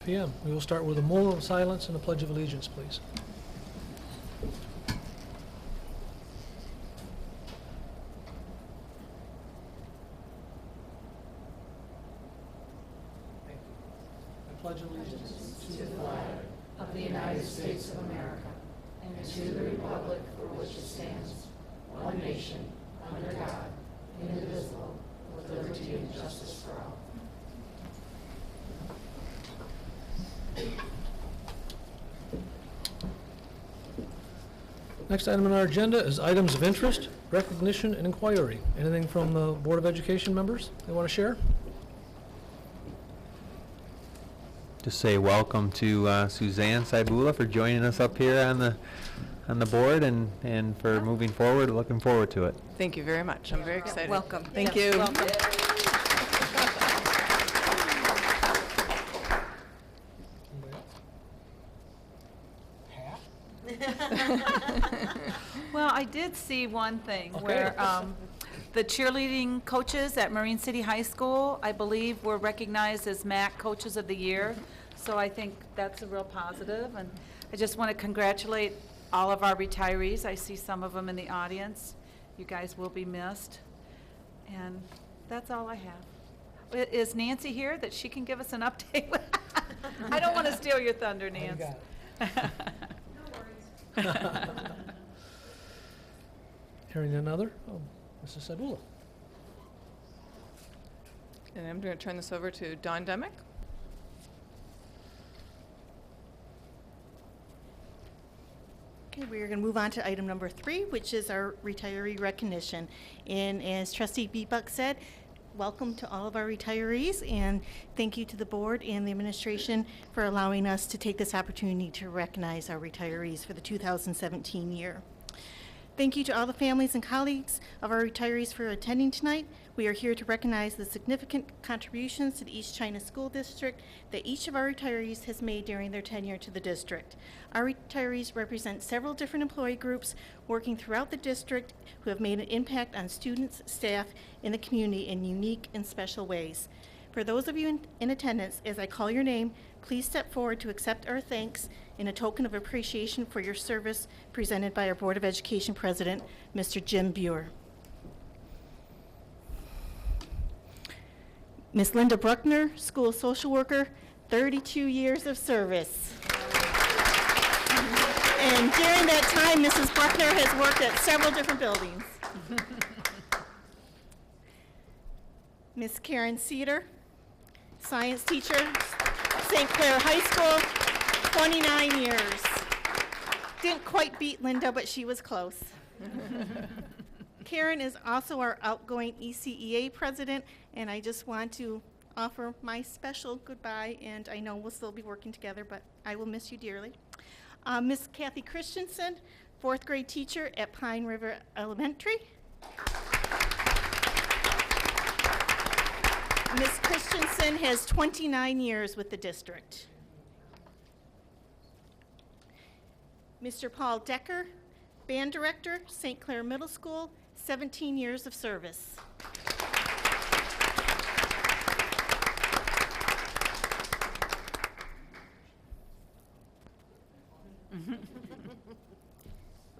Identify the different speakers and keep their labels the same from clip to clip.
Speaker 1: p.m. We will start with a moment of silence and a Pledge of Allegiance, please. I pledge allegiance
Speaker 2: to the flag of the United States of America and to the republic for which it stands, one nation, under God, indivisible, with liberty and justice for all.
Speaker 1: Next item on our agenda is items of interest, recognition, and inquiry. Anything from the Board of Education members they want to share?
Speaker 3: Just say welcome to Suzanne Saibula for joining us up here on the board and for moving forward. Looking forward to it.
Speaker 4: Thank you very much. I'm very excited.
Speaker 5: Welcome.
Speaker 4: Thank you.
Speaker 5: Welcome.
Speaker 6: Well, I did see one thing
Speaker 1: Okay.
Speaker 6: where the cheerleading coaches at Marine City High School, I believe, were recognized as MAC Coaches of the Year. So I think that's a real positive. And I just want to congratulate all of our retirees. I see some of them in the audience. You guys will be missed. And that's all I have. Is Nancy here that she can give us an update? I don't want to steal your thunder,
Speaker 1: Oh, you
Speaker 6: Nancy.
Speaker 1: got it. Hearing another, Mrs. Saibula.
Speaker 4: And I'm going to turn this over to Dawn Demick.
Speaker 5: Okay, we are going to move on to item number 3, which is our retiree recognition. And as Trustee Beebuck said, welcome to all of our retirees, and thank you to the board and the administration for allowing us to take this opportunity to recognize our retirees for the 2017 year. Thank you to all the families and colleagues of our retirees for attending tonight. We are here to recognize the significant contributions to the East China School District that each of our retirees has made during their tenure to the district. Our retirees represent several different employee groups working throughout the district who have made an impact on students, staff, and the community in unique and special ways. For those of you in attendance, as I call your name, please step forward to accept our thanks in a token of appreciation for your service presented by our Board of Education President, Mr. Jim Buer. Ms. Linda Bruckner, School Social Worker, 32 years of service. And during that time, Mrs. Bruckner has worked at several different buildings. Ms. Karen Cedar, Science Teacher, St. Clair High School, 29 years. Didn't quite beat Linda, but she was close. Karen is also our outgoing ECEA president, and I just want to offer my special goodbye, and I know we'll still be working together, but I will miss you dearly. Miss Kathy Christensen, 4th grade teacher at Pine River Elementary. Ms. Christensen has 29 years with the district. Mr. Paul Decker, band director, St. Clair Middle School, 17 years of service.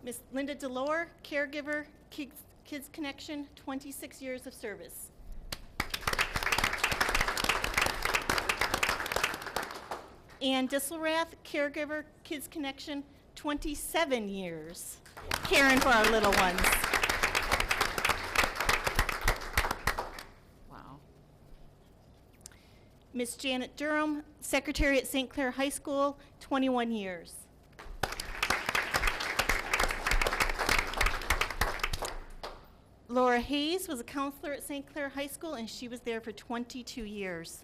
Speaker 5: Ms. Linda Delore, caregiver, Kids Connection, 26 years of service. Ann Disselrath, caregiver, Kids Connection, 27 years, caring for our little ones.
Speaker 6: Wow.
Speaker 5: Miss Janet Durham, secretary at St. Clair High School, 21 years. Laura Hayes was a counselor at St. Clair High School, and she was there for 22 years.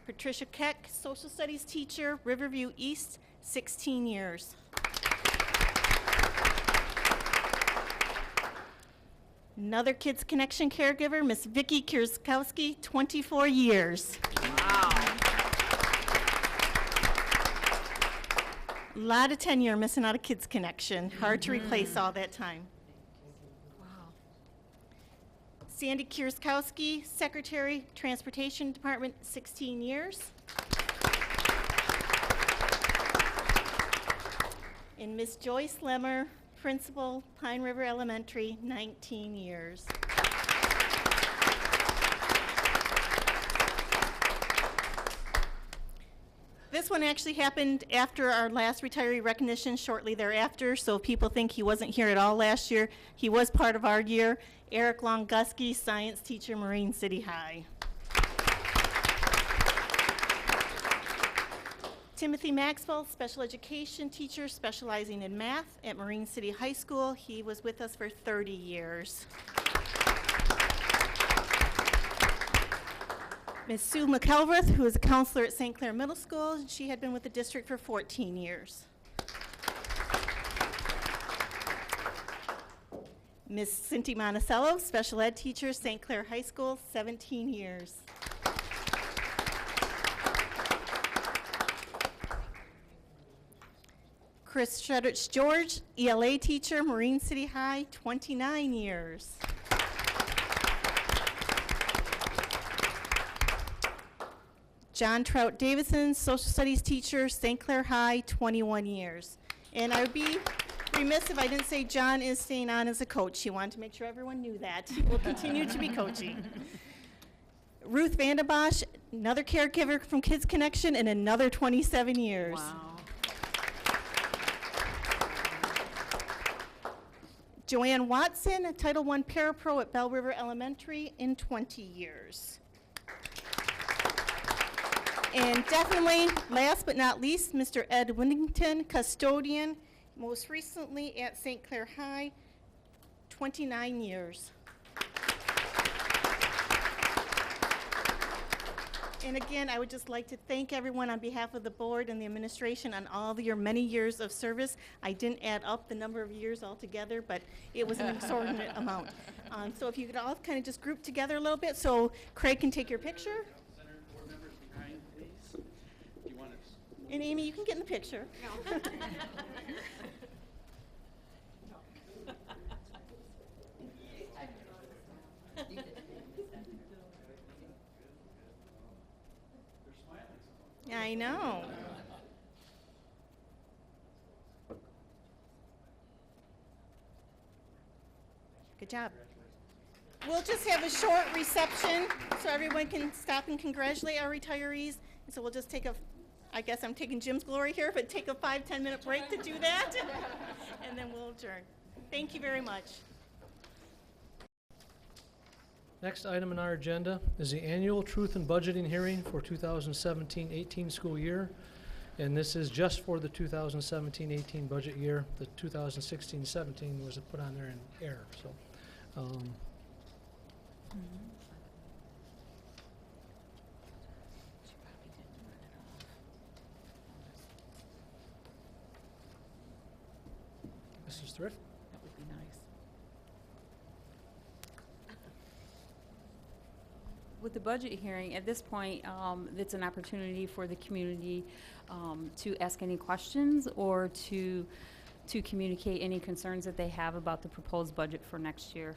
Speaker 5: Patricia Keck, social studies teacher, Riverview East, 16 years. Another Kids Connection caregiver, Miss Vicki Kierskowski, 24 years.
Speaker 6: Wow.
Speaker 5: A lot of tenure missing out of Kids Connection. Hard to replace all that time.
Speaker 6: Wow.
Speaker 5: Sandy Kierskowski, Secretary, Transportation Department, 16 years. And Miss Joyce Lemmer, Principal, Pine River Elementary, 19 years. This one actually happened after our last retiree recognition, shortly thereafter, so if people think he wasn't here at all last year, he was part of our year. Eric Longuski, science teacher, Marine City High. Timothy Maxwell, special education teacher specializing in math at Marine City High School. He was with us for 30 years. Ms. Sue McElreath, who is a counselor at St. Clair Middle School. She had been with the district for 14 years. Ms. Cynthia Monticello, special ed teacher, St. Clair High School, 17 years. Chris Shredrich George, ELA teacher, Marine City High, 29 years. John Trout Davison, social studies teacher, St. Clair High, 21 years. And I would be remiss if I didn't say John is staying on as a coach. He wanted to make sure everyone knew that. He will continue to be coaching. Ruth Vandenbossche, another caregiver from Kids Connection, and another 27 years.
Speaker 6: Wow.
Speaker 5: JoAnn Watson, a Title I Parapro at Belle River Elementary in 20 years. And definitely, last but not least, Mr. Ed Winnington, custodian, most recently at St. Clair High, 29 years. And again, I would just like to thank everyone on behalf of the board and the administration on all of your many years of service. I didn't add up the number of years altogether, but it was an exorbitant amount. So if you could all kind of just group together a little bit so Craig can take your picture.
Speaker 7: Board members behind, please. Do you want to?
Speaker 5: And Amy, you can get in the picture. I know. Good job. We'll just have a short reception so everyone can stop and congratulate our retirees. And so we'll just take a, I guess I'm taking Jim's glory here, but take a 5-10 minute break to do that. And then we'll adjourn. Thank you very much.
Speaker 1: Next item on our agenda is the annual Truth in Budgeting hearing for 2017-18 school year. And this is just for the 2017-18 budget year. The 2016-17 was put on there in error, so. Mrs. Thrift?
Speaker 6: That would be nice.
Speaker 8: With the budget hearing, at this point, it's an opportunity for the community to ask any questions or to communicate any concerns that they have about the proposed budget for next year.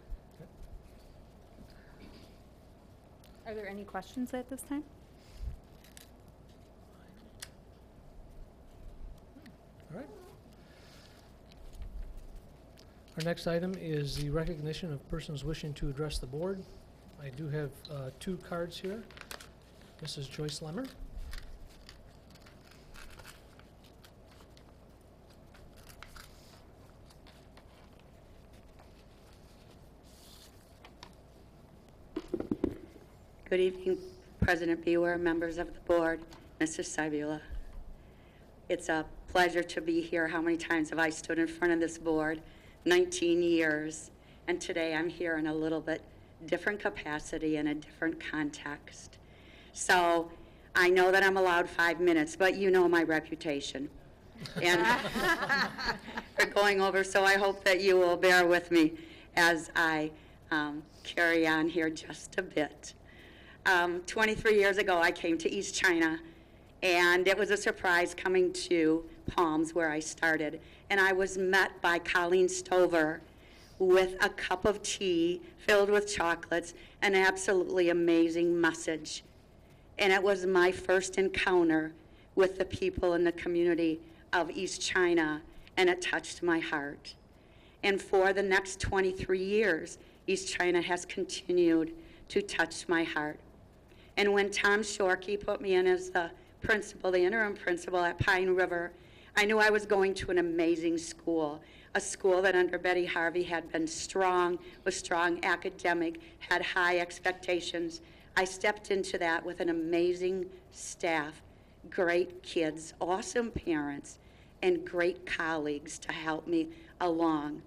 Speaker 8: Are there any questions at this time?
Speaker 1: All right. Our next item is the recognition of persons wishing to address the board. I do have 2 cards here. Mrs. Joyce Lemmer.
Speaker 9: Good evening, President Buer, members of the board, Mrs. Cybula. It's a pleasure to be here. How many times have I stood in front of this board? 19 years. And today I'm here in a little bit different capacity in a different context. So I know that I'm allowed 5 minutes, but you know my reputation. And for going over, so I hope that you will bear with me as I carry on here just a bit. 23 years ago, I came to East China, and it was a surprise coming to Palms, where I started. And I was met by Colleen Stover with a cup of tea filled with chocolates, an absolutely amazing message. And it was my first encounter with the people in the community of East China, and it touched my heart. And for the next 23 years, East China has continued to touch my heart. And when Tom Shorkey put me in as the principal, the interim principal at Pine River, I knew I was going to an amazing school, a school that under Betty Harvey had been strong, was strong academic, had high expectations. I stepped into that with an amazing staff, great kids, awesome parents, and great colleagues to help me along.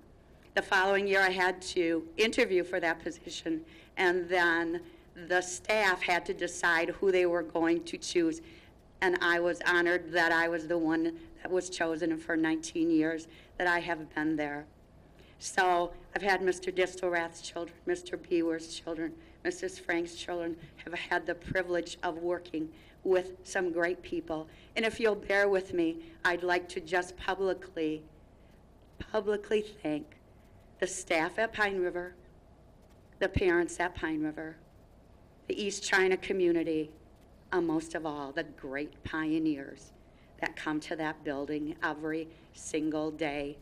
Speaker 9: The following year I had to interview for that position, and then the staff had to decide who they were going to choose. And I was honored that I was the one that was chosen, and for 19 years that I have been there. So I've had Mr. Distelrath's children, Mr. Bewer's children, Mrs. Frank's children, have had the privilege of working with some great people. And if you'll bear with me, I'd like to just publicly thank the staff at Pine River, the parents at Pine River, the East China community, and most of all, the great pioneers that come to that building every single day.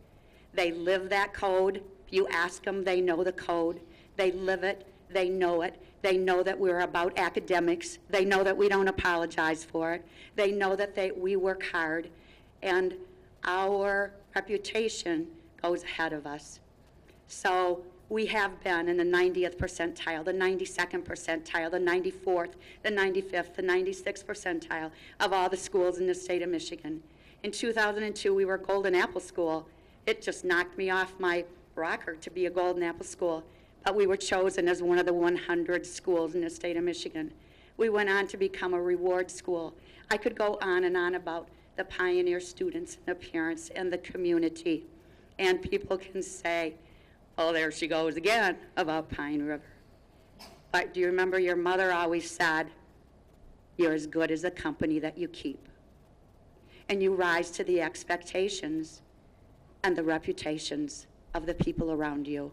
Speaker 9: They live that code. You ask them, they know the code. They live it. They know it. They know that we're about academics. They know that we don't apologize for it. They know that we work hard, and our reputation goes ahead of us. So we have been in the 90th percentile, the 92nd percentile, the 94th, the 95th, the 96th percentile of all the schools in the state of Michigan. In 2002, we were Golden Apple School. It just knocked me off my rocker to be a Golden Apple School, but we were chosen as one of the 100 schools in the state of Michigan. We went on to become a reward school. I could go on and on about the pioneer students and the parents and the community, and people can say, oh, there she goes again about Pine River. But do you remember your mother always said, you're as good as the company that you keep. And you rise to the expectations and the reputations of the people around you.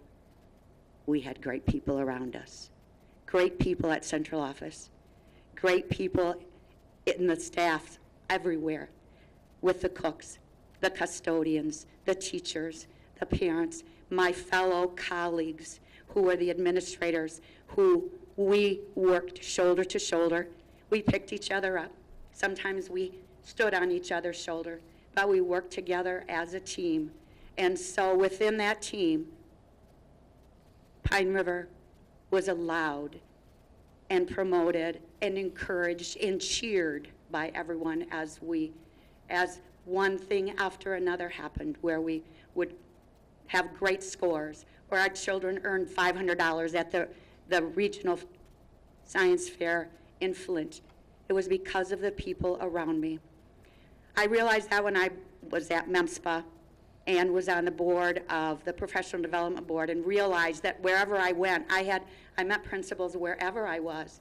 Speaker 9: We had great people around us. Great people at central office. Great people in the staff everywhere, with the cooks, the custodians, the teachers, the parents, my fellow colleagues who were the administrators, who we worked shoulder to shoulder. We picked each other up. Sometimes we stood on each other's shoulder, but we worked together as a team. And so within that team, Pine River was allowed and promoted and encouraged and cheered by everyone as one thing after another happened, where we would have great scores, where our children earned $500 at the regional science fair in Flint. It was because of the people around me. I realized that when I was at MEMSPA and was on the board of the Professional Development Board, and realized that wherever I went, I met principals wherever I was.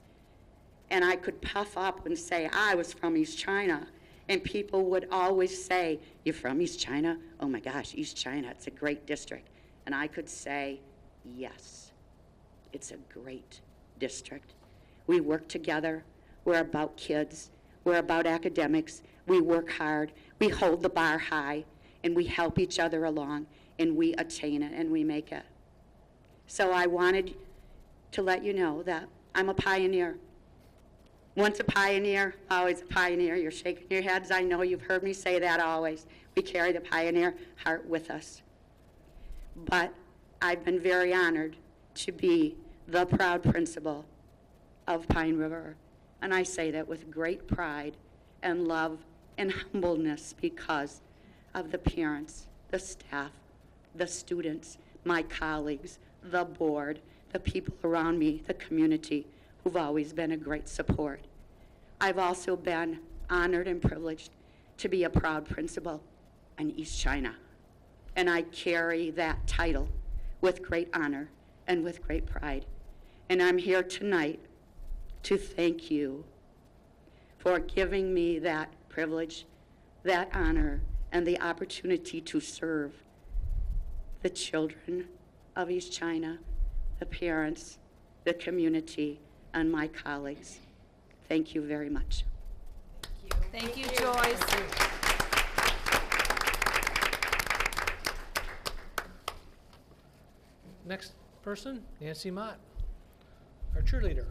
Speaker 9: And I could puff up and say, I was from East China. And people would always say, you're from East China? Oh my gosh, East China, it's a great district. And I could say, yes, it's a great district. We work together. We're about kids. We're about academics. We work hard. We hold the bar high. And we help each other along. And we attain it and we make it. So I wanted to let you know that I'm a pioneer. Once a pioneer, always a pioneer. You're shaking your heads. I know you've heard me say that always. We carry the pioneer heart with us. But I've been very honored to be the proud principal of Pine River. And I say that with great pride and love and humbleness because of the parents, the staff, the students, my colleagues, the board, the people around me, the community, who've always been a great support. I've also been honored and privileged to be a proud principal in East China. And I carry that title with great honor and with great pride. And I'm here tonight to thank you for giving me that privilege, that honor, and the opportunity to serve the children of East China, the parents, the community, and my colleagues. Thank you very much.
Speaker 6: Thank you, Joyce.
Speaker 1: Next person, Nancy Mott, our cheerleader.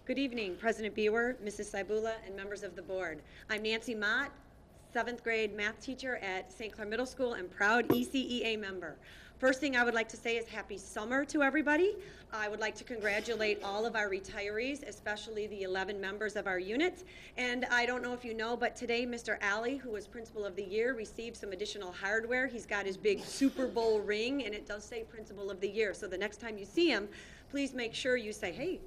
Speaker 10: Good evening, President Bewer, Mrs. Cybula, and members of the board. I'm Nancy Mott, 7th grade math teacher at St. Clair Middle School and proud ECEA member. First thing I would like to say is happy summer to everybody. I would like to congratulate all of our retirees, especially the 11 members of our unit. And I don't know if you know, but today Mr. Alley, who was Principal of the Year, received some additional hardware. He's got his big Super Bowl ring, and it does say Principal of the Year. So the next time you see him, please make sure you say, hey,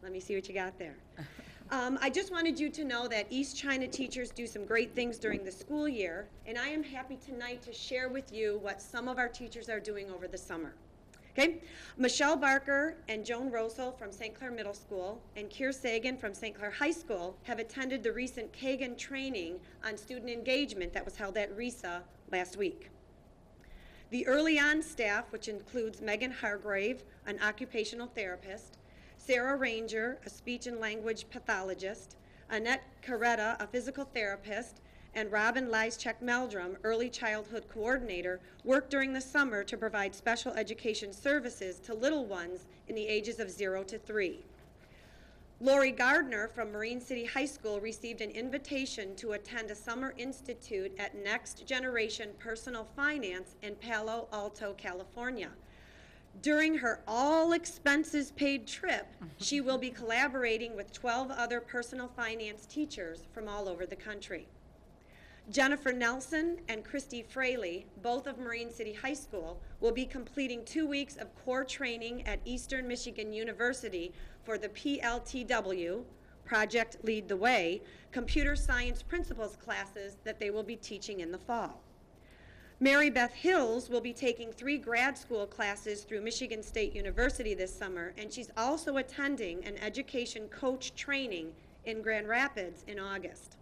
Speaker 10: let me see what you got there. I just wanted you to know that East China teachers do some great things during the school year, and I am happy tonight to share with you what some of our teachers are doing over the summer. Okay? Michelle Barker and Joan Rosel from St. Clair Middle School and Keir Sagan from St. Clair High School have attended the recent Kagan training on student engagement that was held at RISA last week. The early on staff, which includes Megan Hargrave, an occupational therapist, Sarah Ranger, a speech and language pathologist, Annette Caretta, a physical therapist, and Robin Lyschek-Meldrum, early childhood coordinator, worked during the summer to provide special education services to little ones in the ages of 0 to 3. Lori Gardner from Marine City High School received an invitation to attend a summer institute at Next Generation Personal Finance in Palo Alto, California. During her all-expenses-paid trip, she will be collaborating with 12 other personal finance teachers from all over the country. Jennifer Nelson and Christy Fraley, both of Marine City High School, will be completing 2 weeks of core training at Eastern Michigan University for the PLTW, Project Lead the Way, computer science principles classes that they will be teaching in the fall. Mary Beth Hills will be taking 3 grad school classes through Michigan State University this summer, and she's also attending an education coach training in Grand Rapids in August.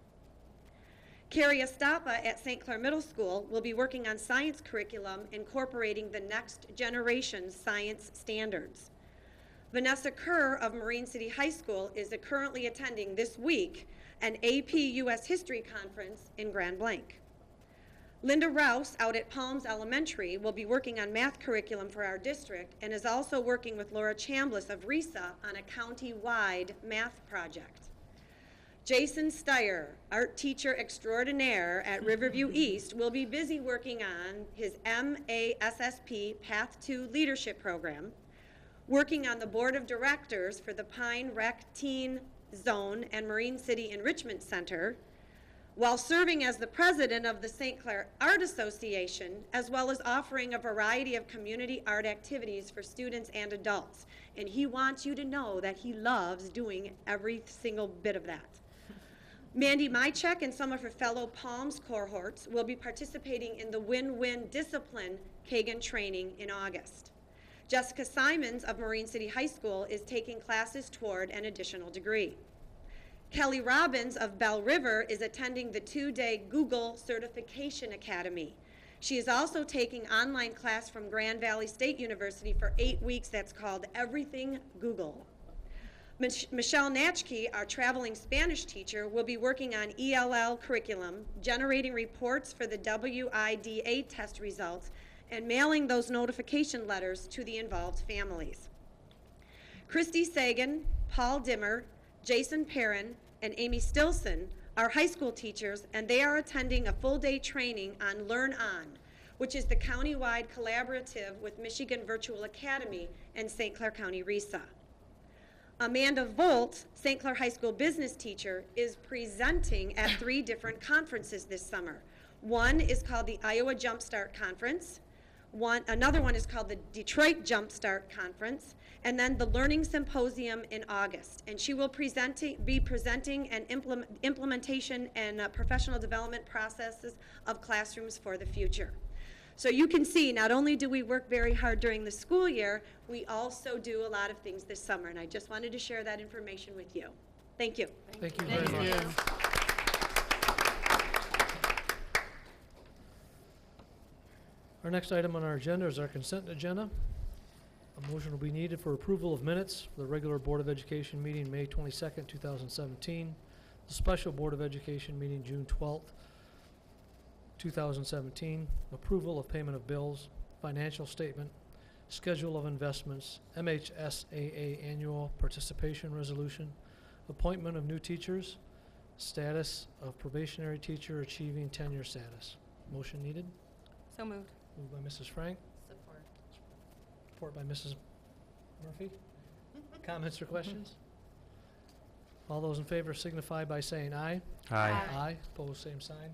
Speaker 10: Carrie Estapa at St. Clair Middle School will be working on science curriculum incorporating the next generation science standards. Vanessa Kerr of Marine City High School is currently attending this week an AP U.S. History Conference in Grand Blanc. Linda Rouse out at Palms Elementary will be working on math curriculum for our district and is also working with Laura Chambliss of RISA on a county-wide math project. Jason Steyer, art teacher extraordinaire at Riverview East, will be busy working on his MASSP Path to Leadership program, working on the board of directors for the Pine Rec Teen Zone and Marine City Enrichment Center, while serving as the president of the St. Clair Art Association, as well as offering a variety of community art activities for students and adults. And he wants you to know that he loves doing every single bit of that. Mandy Mychek and some of her fellow Palms cohorts will be participating in the Win-Win Discipline Kagan training in August. Jessica Simons of Marine City High School is taking classes toward an additional degree. Kelly Robbins of Belle River is attending the 2-day Google Certification Academy. She is also taking online class from Grand Valley State University for 8 weeks that's called Everything Google. Michelle Natchke, our traveling Spanish teacher, will be working on ELL curriculum, generating reports for the WIDA test results, and mailing those notification letters to the involved families. Christy Sagan, Paul Dimmer, Jason Perrin, and Amy Stilson are high school teachers, and they are attending a full-day training on Learn On, which is the county-wide collaborative with Michigan Virtual Academy and St. Clair County RISA. Amanda Volt, St. Clair High School business teacher, is presenting at 3 different conferences this summer. One is called the Iowa Jumpstart Conference. Another one is called the Detroit Jumpstart Conference, and then the Learning Symposium in August. And she will be presenting an implementation and professional development processes of classrooms for the future. So you can see, not only do we work very hard during the school year, we also do a lot of things this summer, and I just wanted to share that information with you. Thank you.
Speaker 1: Thank you very much. Our next item on our agenda is our consent agenda. A motion will be needed for approval of minutes for the regular Board of Education meeting, May 22nd, 2017, the special Board of Education meeting, June 12th, 2017, approval of payment of bills, financial statement, schedule of investments, MHSAA annual participation resolution, appointment of new teachers, status of probationary teacher achieving tenure status. Motion needed.
Speaker 5: So moved.
Speaker 1: Moved by Mrs. Frank,
Speaker 2: Support.
Speaker 1: support by Mrs. Murphy. Comments or questions? All those in favor signify by saying aye.
Speaker 3: Aye.
Speaker 1: Aye. Opposed, same sign.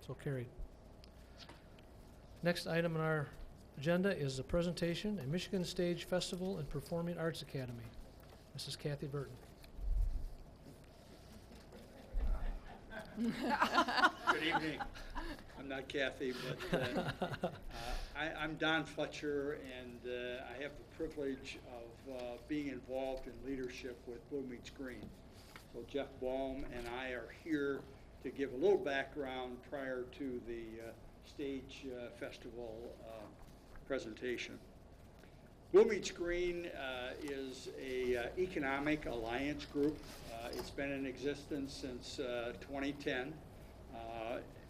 Speaker 1: So carried. Next item on our agenda is the presentation at Michigan Stage Festival and Performing Arts Academy. Mrs. Kathy Burton.
Speaker 7: Good evening. I'm not Kathy, but I'm Don Fletcher, and I have the privilege of being involved in leadership with Blue Meets Green. So Jeff Baum and I are here to give a little background prior to the stage festival presentation. Blue Meets Green is a economic alliance group. It's been in existence since 2010.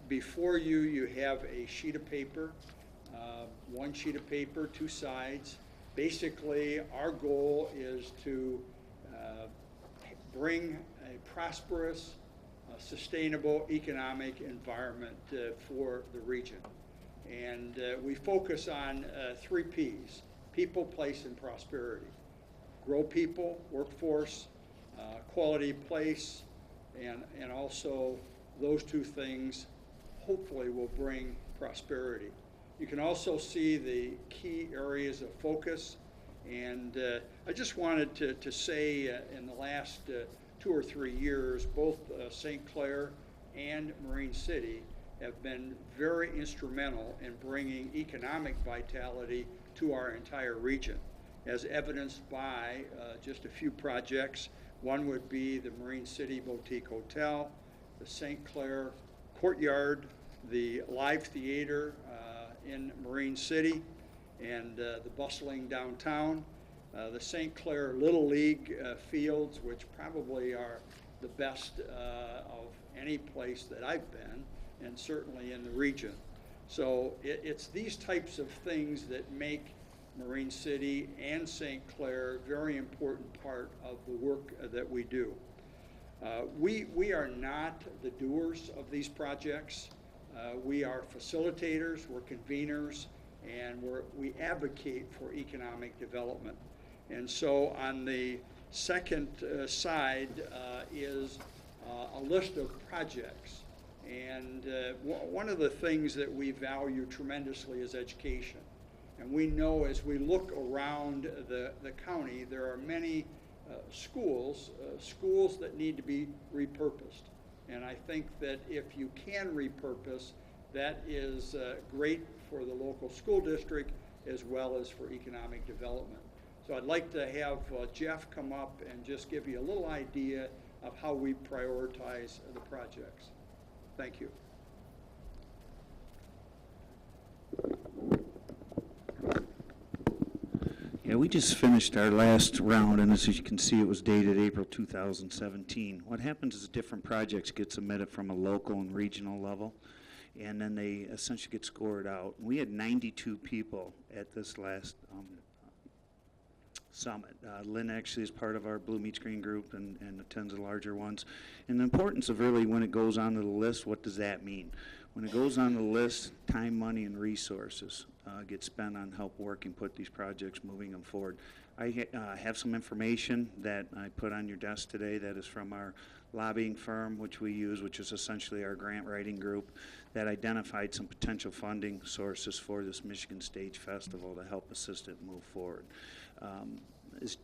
Speaker 7: Before you, you have a sheet of paper, one sheet of paper, two sides. Basically, our goal is to bring a prosperous, sustainable economic environment for the region. And we focus on 3 Ps: people, place, and prosperity. Grow people, workforce, quality place, and also those 2 things hopefully will bring prosperity. You can also see the key areas of focus, and I just wanted to say in the last 2 or 3 years, both St. Clair and Marine City have been very instrumental in bringing economic vitality to our entire region, as evidenced by just a few projects. One would be the Marine City Boutique Hotel, the St. Clair Courtyard, the Live Theater in Marine City, and the bustling downtown, the St. Clair Little League fields, which probably are the best of any place that I've been, and certainly in the region. So it's these types of things that make Marine City and St. Clair a very important part of the work that we do. We are not the doers of these projects. We are facilitators, we're conveners, and we advocate for economic development. And so on the second side is a list of projects. And one of the things that we value tremendously is education. And we know as we look around the county, there are many schools that need to be repurposed. And I think that if you can repurpose, that is great for the local school district as well as for economic development. So I'd like to have Jeff come up and just give you a little idea of how we prioritize the projects. Thank you.
Speaker 11: Yeah, we just finished our last round, and as you can see, it was dated April 2017. What happens is different projects get submitted from a local and regional level, and then they essentially get scored out. We had 92 people at this last summit. Lynn actually is part of our Blue Meets Green group and attends the larger ones. And the importance of really when it goes onto the list, what does that mean? When it goes on the list, time, money, and resources get spent on help working, put these projects, moving them forward. I have some information that I put on your desk today that is from our lobbying firm, which we use, which is essentially our grant writing group, that identified some potential funding sources for this Michigan Stage Festival to help assist it move forward. As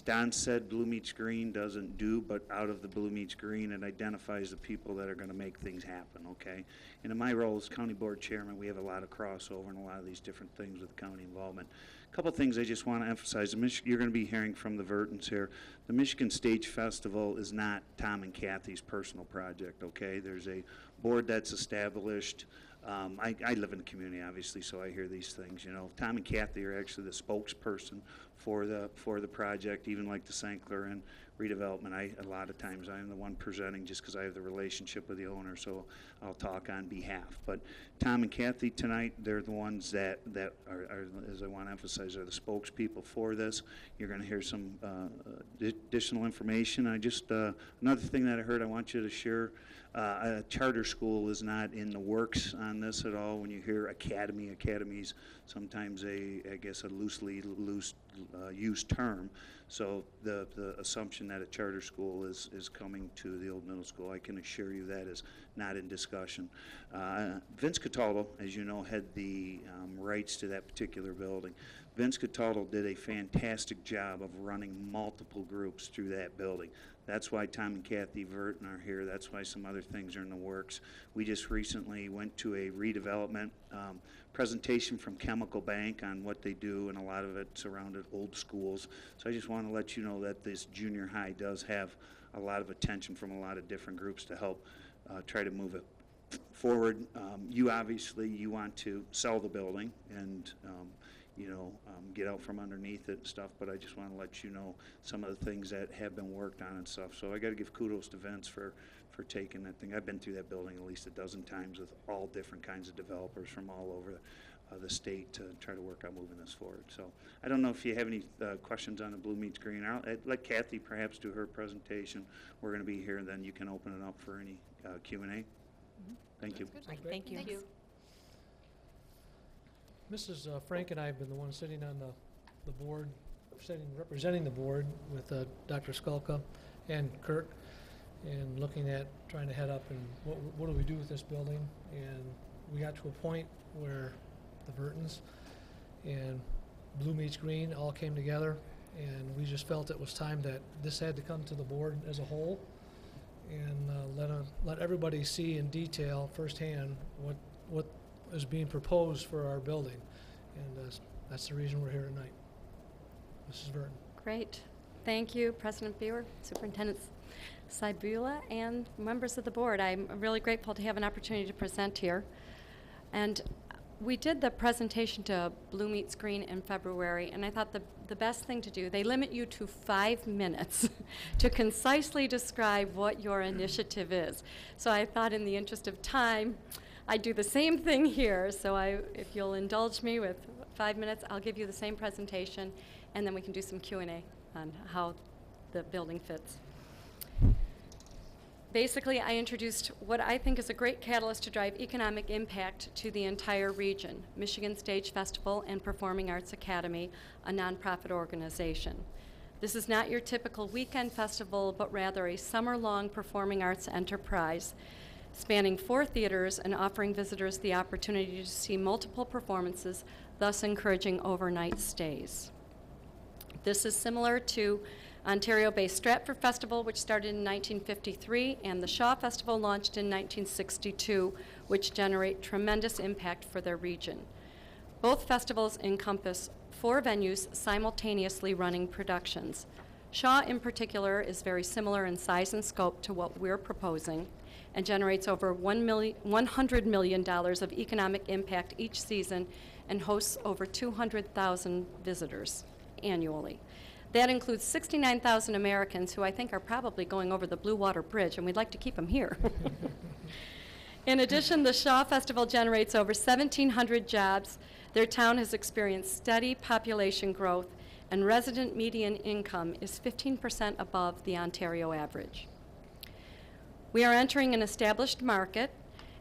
Speaker 11: Don said, Blue Meets Green doesn't do, but out of the Blue Meets Green, it identifies the people that are going to make things happen, okay? And in my role as county board chairman, we have a lot of crossover and a lot of these different things with county involvement. A couple things I just want to emphasize. You're going to be hearing from the Vertons here. The Michigan Stage Festival is not Tom and Kathy's personal project, okay? There's a board that's established. I live in the community, obviously, so I hear these things, you know. Tom and Kathy are actually the spokesperson for the project, even like the St. Clair and redevelopment. A lot of times I'm the one presenting just because I have the relationship with the owner, so I'll talk on behalf. But Tom and Kathy tonight, they're the ones that are, as I want to emphasize, are the spokespeople for this. You're going to hear some additional information. Another thing that I heard I want you to share, a charter school is not in the works on this at all. When you hear academy's sometimes I guess a loosely used term. So the assumption that a charter school is coming to the old middle school, I can assure you that is not in discussion. Vince Cataldo, as you know, had the rights to that particular building. Vince Cataldo did a fantastic job of running multiple groups through that building. That's why Tom and Kathy Verton are here. That's why some other things are in the works. We just recently went to a redevelopment presentation from Chemical Bank on what they do, and a lot of it surrounded old schools. So I just want to let you know that this junior high does have a lot of attention from a lot of different groups to help try to move it forward. You obviously want to sell the building and get out from underneath it and stuff, but I just want to let you know some of the things that have been worked on and stuff. So I got to give kudos to Vince for taking that thing. I've been through that building at least a dozen times with all different kinds of developers from all over the state to try to work on moving this forward. So I don't know if you have any questions on the Blue Meets Green. I'll let Kathy perhaps do her presentation. We're going to be here, and then you can open it up for any Q&A. Thank you.
Speaker 5: Thank you.
Speaker 6: Thanks.
Speaker 1: Mrs. Frank and I have been the ones sitting on the board, representing the board with Dr. Skulka and Kirk, and looking at trying to head up and what do we do with this building. And we got to a point where the Vertons and Blue Meets Green all came together, and we just felt it was time that this had to come to the board as a whole and let everybody see in detail firsthand what is being proposed for our building. And that's the reason we're here tonight. Mrs. Verton.
Speaker 12: Great. Thank you, President Buer, Superintendent Cybula, and members of the board. I'm really grateful to have an opportunity to present here. And we did the presentation to Blue Meets Green in February, and I thought the best thing to do, they limit you to 5 minutes to concisely describe what your initiative is. So I thought in the interest of time, I'd do the same thing here. So if you'll indulge me with 5 minutes, I'll give you the same presentation, and then we can do some Q&A on how the building fits. Basically, I introduced what I think is a great catalyst to drive economic impact to the entire region, Michigan Stage Festival and Performing Arts Academy, a nonprofit organization. This is not your typical weekend festival, but rather a summer-long performing arts enterprise spanning 4 theaters and offering visitors the opportunity to see multiple performances, thus encouraging overnight stays. This is similar to Ontario-based Stratford Festival, which started in 1953, and the Shaw Festival launched in 1962, which generate tremendous impact for their region. Both festivals encompass 4 venues simultaneously running productions. Shaw, in particular, is very similar in size and scope to what we're proposing and generates over $100 million of economic impact each season and hosts over 200,000 visitors annually. That includes 69,000 Americans who I think are probably going over the Blue Water Bridge, and we'd like to keep them here. In addition, the Shaw Festival generates over 1,700 jobs. Their town has experienced steady population growth, and resident median income is 15% above the Ontario average. We are entering an established market,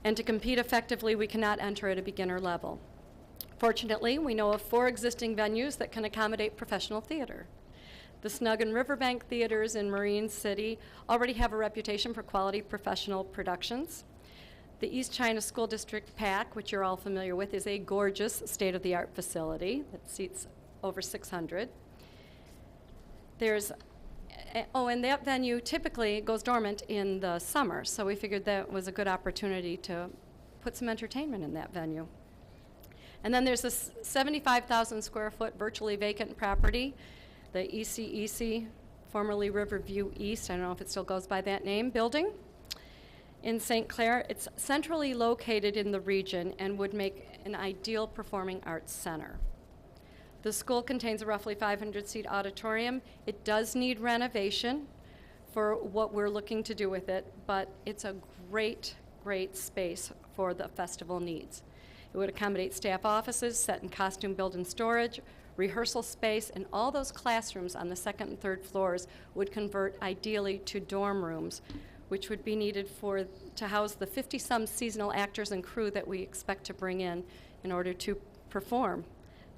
Speaker 12: and to compete effectively, we cannot enter at a beginner level. Fortunately, we know of 4 existing venues that can accommodate professional theater. The Snug and Riverbank theaters in Marine City already have a reputation for quality professional productions. The East China School District PAC, which you're all familiar with, is a gorgeous state-of-the-art facility that seats over 600. And that venue typically goes dormant in the summer, so we figured that was a good opportunity to put some entertainment in that venue. And then there's this 75,000 square foot virtually vacant property, the ECEC, formerly Riverview East, I don't know if it still goes by that name, building. in St. Clair. It's centrally located in the region and would make an ideal performing arts center. The school contains a roughly 500-seat auditorium. It does need renovation for what we're looking to do with it, but it's a great, great space for the festival needs. It would accommodate staff offices, set and costume build and storage, rehearsal space, and all those classrooms on the second and third floors would convert ideally to dorm rooms, which would be needed to house the 50-some seasonal actors and crew that we expect to bring in order to perform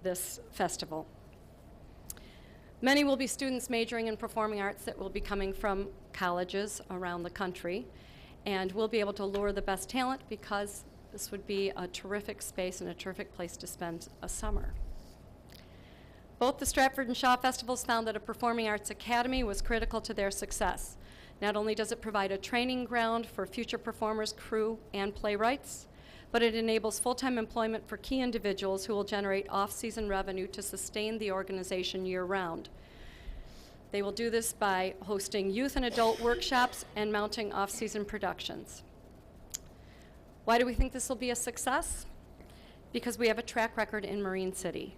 Speaker 12: this festival. Many will be students majoring in performing arts that will be coming from colleges around the country, and we'll be able to lure the best talent because this would be a terrific space and a terrific place to spend a summer. Both the Stratford and Shaw festivals found that a performing arts academy was critical to their success. Not only does it provide a training ground for future performers, crew, and playwrights, but it enables full-time employment for key individuals who will generate off-season revenue to sustain the organization year-round. They will do this by hosting youth and adult workshops and mounting off-season productions. Why do we think this will be a success? Because we have a track record in Marine City.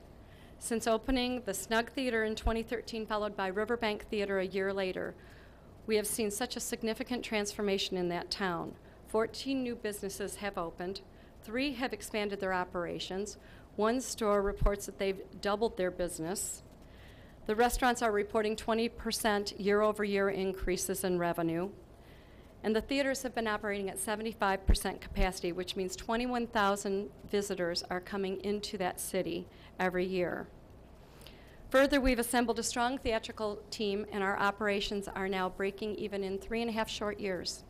Speaker 12: Since opening the Snug Theater in 2013, followed by Riverbank Theater a year later, we have seen such a significant transformation in that town. 14 new businesses have opened. 3 have expanded their operations. 1 store reports that they've doubled their business. The restaurants are reporting 20% year-over-year increases in revenue. And the theaters have been operating at 75% capacity, which means 21,000 visitors are coming into that city every year. Further, we've assembled a strong theatrical team, and our operations are now breaking even in 3.5 short years.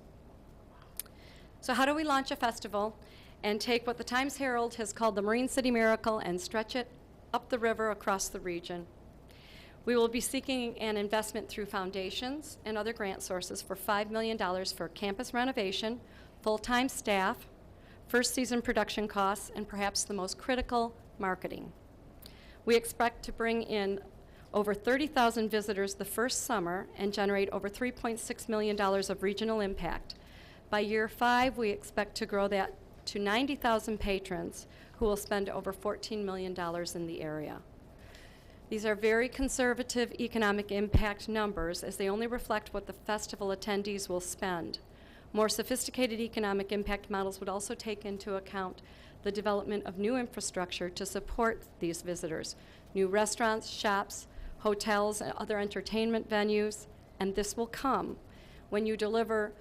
Speaker 12: So how do we launch a festival and take what the Times-Herald has called the Marine City Miracle and stretch it up the river across the region? We will be seeking an investment through foundations and other grant sources for $5 million for campus renovation, full-time staff, first season production costs, and perhaps the most critical, marketing. We expect to bring in over 30,000 visitors the first summer and generate over $3.6 million of regional impact. By year 5, we expect to grow that to 90,000 patrons who will spend over $14 million in the area. These are very conservative economic impact numbers, as they only reflect what the festival attendees will spend. More sophisticated economic impact models would also take into account the development of new infrastructure to support these visitors, new restaurants, shops, hotels, and other entertainment venues, and this will come when you deliver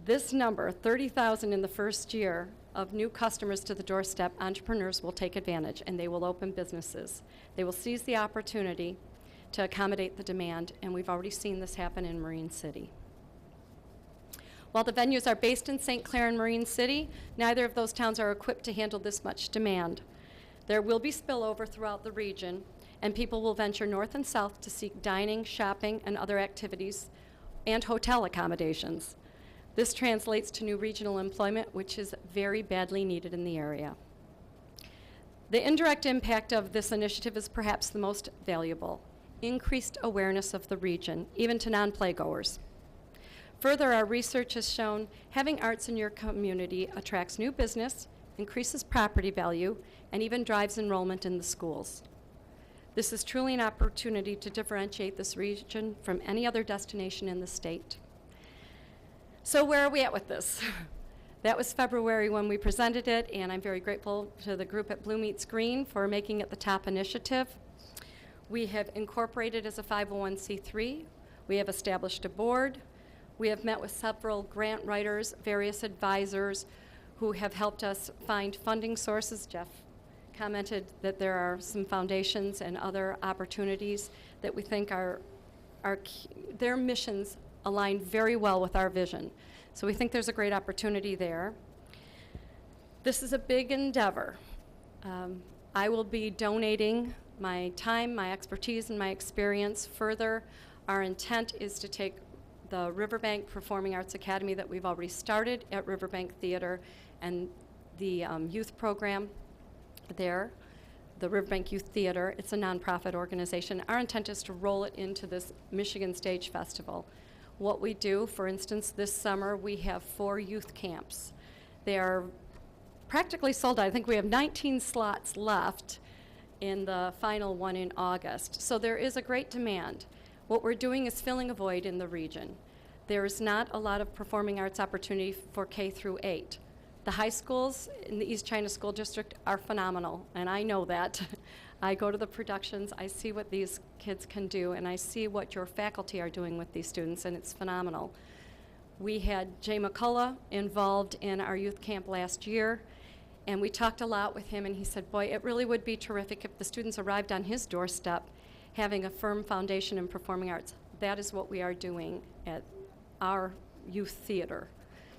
Speaker 12: this number, 30,000 in the first year, of new customers to the doorstep. Entrepreneurs will take advantage and they will open businesses. They will seize the opportunity to accommodate the demand, and we've already seen this happen in Marine City. While the venues are based in St. Clair and Marine City, neither of those towns are equipped to handle this much demand. There will be spillover throughout the region, and people will venture north and south to seek dining, shopping, and other activities, and hotel accommodations. This translates to new regional employment, which is very badly needed in the area. The indirect impact of this initiative is perhaps the most valuable: increased awareness of the region, even to non-playgoers. Further, our research has shown having arts in your community attracts new business, increases property value, and even drives enrollment in the schools. This is truly an opportunity to differentiate this region from any other destination in the state. So where are we at with this? That was February when we presented it, and I'm very grateful to the group at Blue Meets Green for making it the top initiative. We have incorporated as a 501c3. We have established a board. We have met with several grant writers, various advisors who have helped us find funding sources. Jeff commented that there are some foundations and other opportunities that we think are their missions align very well with our vision. So we think there's a great opportunity there. This is a big endeavor. I will be donating my time, my expertise, and my experience. Further, our intent is to take the Riverbank Performing Arts Academy that we've already started at Riverbank Theater and the youth program there, the Riverbank Youth Theater. It's a nonprofit organization. Our intent is to roll it into this Michigan Stage Festival. what we do. For instance, this summer we have 4 youth camps. They are practically sold out. I think we have 19 slots left in the final one in August. So there is a great demand. What we're doing is filling a void in the region. There is not a lot of performing arts opportunity for K through 8. The high schools in the East China School District are phenomenal, and I know that. I go to the productions, I see what these kids can do, and I see what your faculty are doing with these students, and it's phenomenal. We had Jay McCullough involved in our youth camp last year, and we talked a lot with him, and he said, boy, it really would be terrific if the students arrived on his doorstep having a firm foundation in performing arts. That is what we are doing at our youth theater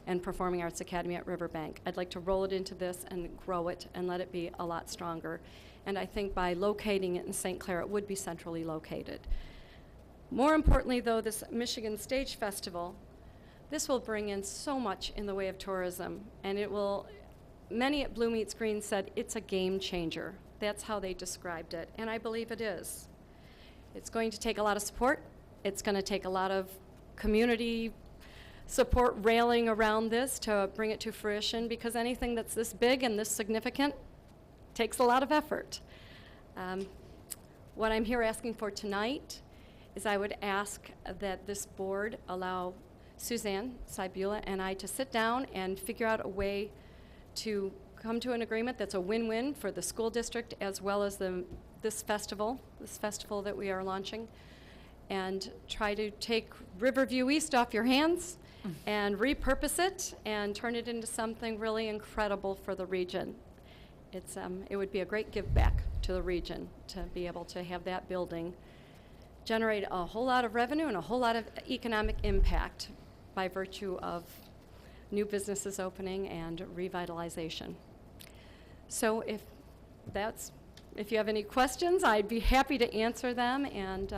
Speaker 12: and Performing Arts Academy at Riverbank. I'd like to roll it into this and grow it and let it be a lot stronger. And I think by locating it in St. Clair, it would be centrally located. More importantly, though, this Michigan Stage Festival, this will bring in so much in the way of tourism, and it will, many at Blue Meets Green said it's a game changer. That's how they described it, and I believe it is. It's going to take a lot of support. It's going to take a lot of community support railing around this to bring it to fruition, because anything that's this big and this significant takes a lot of effort. What I'm here asking for tonight is I would ask that this board allow Suzanne Cybula and I to sit down and figure out a way to come to an agreement that's a win-win for the school district as well as this festival that we are launching, and try to take Riverview East off your hands and repurpose it and turn it into something really incredible for the region. It would be a great give back to the region to be able to have that building generate a whole lot of revenue and a whole lot of economic impact by virtue of new businesses opening and revitalization. So if you have any questions, I'd be happy to answer them, and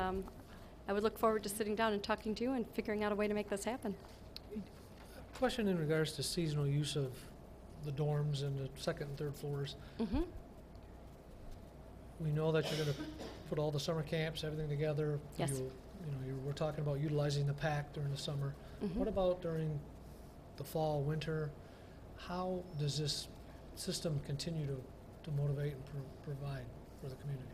Speaker 12: I would look forward to sitting down and talking to you and figuring out a way to make this happen.
Speaker 1: Question in regards to seasonal use of the dorms and the second and third floors.
Speaker 12: Mm-hmm.
Speaker 1: We know that you're going to put all the summer camps, everything together.
Speaker 12: Yes.
Speaker 1: We're talking about utilizing the PAC during the summer.
Speaker 12: Mm-hmm.
Speaker 1: What about during the fall, winter? How does this system continue to motivate and provide for the community?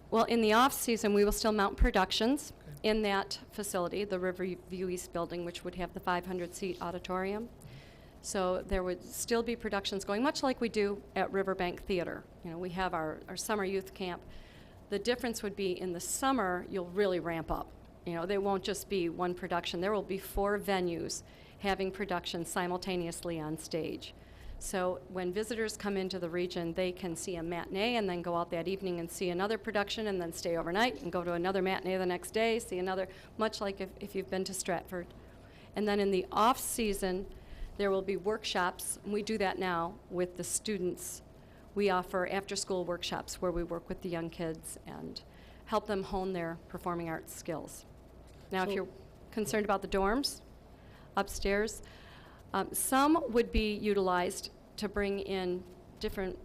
Speaker 12: Well, in the off-season, we will still mount productions in that facility, the Riverview East building, which would have the 500-seat auditorium. So there would still be productions going, much like we do at Riverbank Theater. We have our summer youth camp. The difference would be in the summer, you'll really ramp up. There won't just be one production. There will be 4 venues having productions simultaneously on stage. So when visitors come into the region, they can see a matinee and then go out that evening and see another production and then stay overnight and go to another matinee the next day, see another, much like if you've been to Stratford. And then in the off-season, there will be workshops, and we do that now with the students. We offer after-school workshops where we work with the young kids and help them hone their performing arts skills. Now, if you're concerned about the dorms upstairs, some would be utilized to bring in different,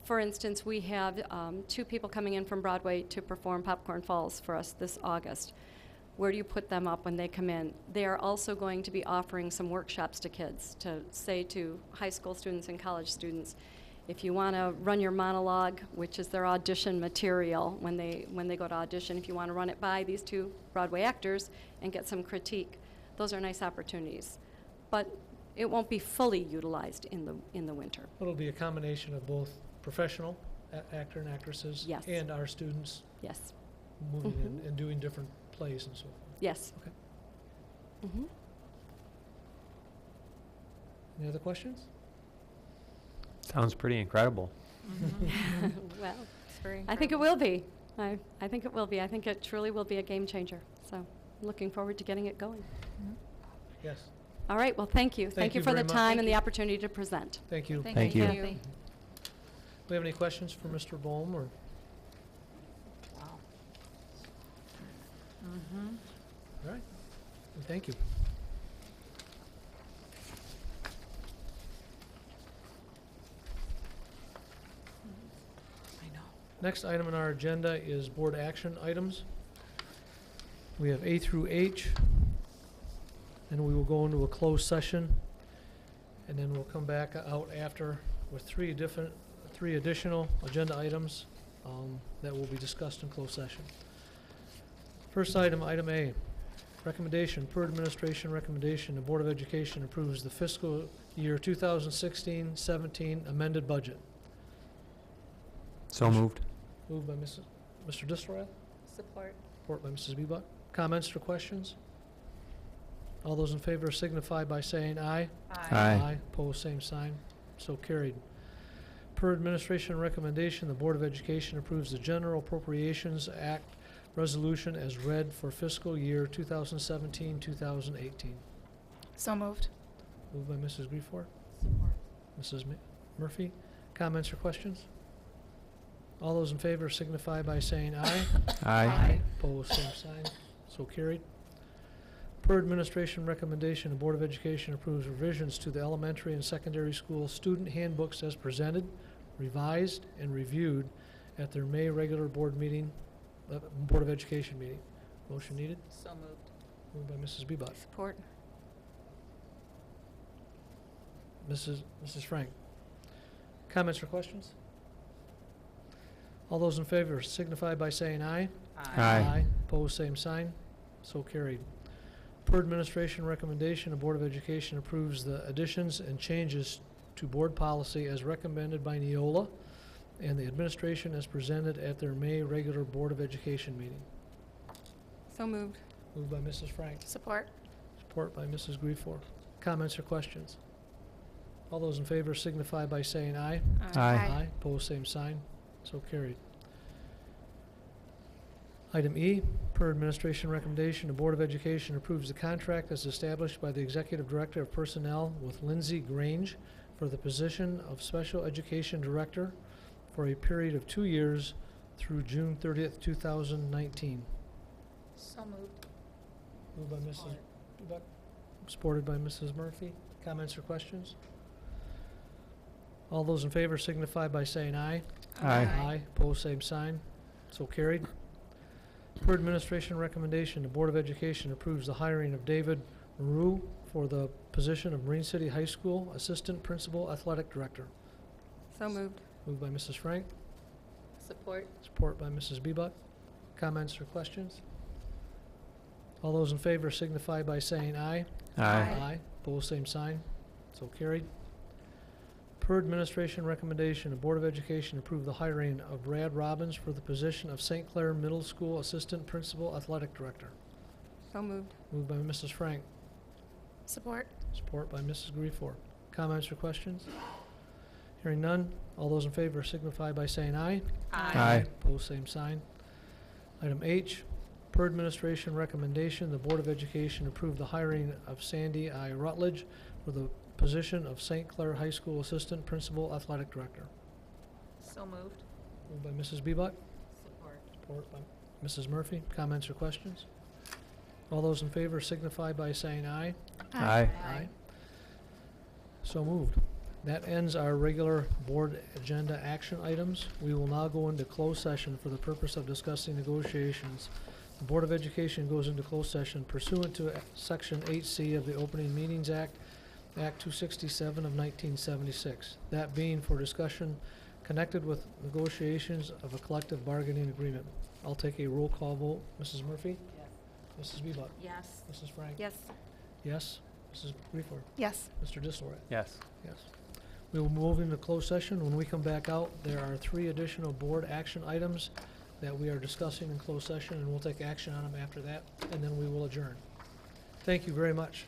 Speaker 12: for instance, we have 2 people coming in from Broadway to perform Popcorn Falls for us this August. Where do you put them up when they come in? They are also going to be offering some workshops to kids, to say to high school students and college students, if you want to run your monologue, which is their audition material when they go to audition, if you want to run it by these 2 Broadway actors and get some critique, those are nice opportunities. But it won't be fully utilized in the winter.
Speaker 1: It'll be a combination of both professional actor and actresses and our students moving in and doing different plays and so forth.
Speaker 12: Yes.
Speaker 1: Okay.
Speaker 12: Mm-hmm.
Speaker 1: Any other questions?
Speaker 3: Sounds pretty incredible.
Speaker 12: Mm-hmm. Well, I think it will be. I think it will be. I think it truly will be a game changer. So I'm looking forward to getting it going.
Speaker 1: Mm-hmm. Yes.
Speaker 12: All right. Well, thank you. Thank you for the time and the opportunity to present.
Speaker 1: Thank you.
Speaker 3: Thank you.
Speaker 1: Do we have any questions for Mr. Bohm? Or?
Speaker 6: Wow.
Speaker 1: All right. Well, thank you. Next item on our agenda is board action items. We have A through H, Then we will go into a closed session, and then we'll come back out after with three additional agenda items that will be discussed in closed session. First item, item A, recommendation, per administration recommendation, the Board of Education approves the fiscal year 2016-17 amended budget.
Speaker 3: So moved.
Speaker 1: Moved by Mr. Distelrath,
Speaker 4: Support.
Speaker 1: support by Mrs. Biebuck. Comments or questions? All those in favor signify by saying aye.
Speaker 3: Aye.
Speaker 1: Opposed, same sign. So carried. Per administration recommendation, the Board of Education approves the General Appropriations Act resolution as read for fiscal year 2017-2018.
Speaker 4: So moved.
Speaker 1: Moved by Mrs. Griefor.
Speaker 4: Support.
Speaker 1: Mrs. Murphy. Comments or questions? All those in favor signify by saying aye.
Speaker 3: Aye.
Speaker 1: Opposed, same sign. So carried. Per administration recommendation, the Board of Education approves revisions to the elementary and secondary school student handbooks as presented, revised, and reviewed at their May regular board meeting, Board of Education meeting. Motion needed.
Speaker 6: So moved.
Speaker 1: Moved by Mrs. Biebuck.
Speaker 4: Support.
Speaker 1: Mrs. Frank. Comments or questions? All those in favor signify by saying aye.
Speaker 3: Aye.
Speaker 1: Opposed, same sign. So carried. Per administration recommendation, the Board of Education approves the additions and changes to board policy as recommended by Neola and the administration as presented at their May regular Board of Education meeting.
Speaker 4: So moved.
Speaker 1: Moved by Mrs. Frank.
Speaker 4: Support.
Speaker 1: Support by Mrs. Griefor. Comments or questions? All those in favor signify by saying aye.
Speaker 3: Aye.
Speaker 1: Opposed, same sign. So carried. Item E, per administration recommendation, the Board of Education approves the contract as established by the Executive Director of Personnel with Lindsay Grange for the position of Special Education Director for a period of 2 years through June 30th, 2019.
Speaker 6: So moved.
Speaker 1: Moved by Mrs. Buck, supported by Mrs. Murphy. Comments or questions? All those in favor signify by saying aye.
Speaker 3: Aye.
Speaker 1: Opposed, same sign. So carried. Per administration recommendation, the Board of Education approves the hiring of David Maru for the position of Marine City High School Assistant Principal Athletic Director.
Speaker 4: So moved.
Speaker 1: Moved by Mrs. Frank,
Speaker 6: Support.
Speaker 1: support by Mrs. Biebuck. Comments or questions? All those in favor signify by saying aye.
Speaker 3: Aye.
Speaker 1: Opposed, same sign. So carried. Per administration recommendation, the Board of Education approved the hiring of Brad Robbins for the position of St. Clair Middle School Assistant Principal Athletic Director.
Speaker 4: So moved.
Speaker 1: Moved by Mrs. Frank,
Speaker 4: Support.
Speaker 1: support by Mrs. Griefor. Comments or questions? Hearing none, all those in favor signify by saying aye.
Speaker 3: Aye.
Speaker 1: Opposed, same sign. Item H, per administration recommendation, the Board of Education approved the hiring of Sandy I. Rutledge for the position of St. Clair High School Assistant Principal Athletic Director.
Speaker 6: So moved.
Speaker 1: Moved by Mrs. Biebuck,
Speaker 6: Support.
Speaker 1: support by Mrs. Murphy. Comments or questions? All those in favor signify by saying aye.
Speaker 3: Aye.
Speaker 1: So moved. That ends our regular board agenda action items. We will now go into closed session for the purpose of discussing negotiations. The Board of Education goes into closed session pursuant to Section 8C of the Opening Meetings Act, Act 267 of 1976. That being for discussion connected with negotiations of a collective bargaining agreement. I'll take a roll call vote. Mrs. Murphy? Yes. Mrs. Biebuck?
Speaker 6: Yes.
Speaker 1: Mrs. Frank?
Speaker 4: Yes.
Speaker 1: Yes. Mrs. Griefor?
Speaker 4: Yes.
Speaker 1: Mr. Distelrath?
Speaker 3: Yes.
Speaker 1: Yes. We will move into closed session. When we come back out, there are 3 additional board action items that we are discussing in closed session, and we'll take action on them after that, and then we will adjourn. Thank you very much.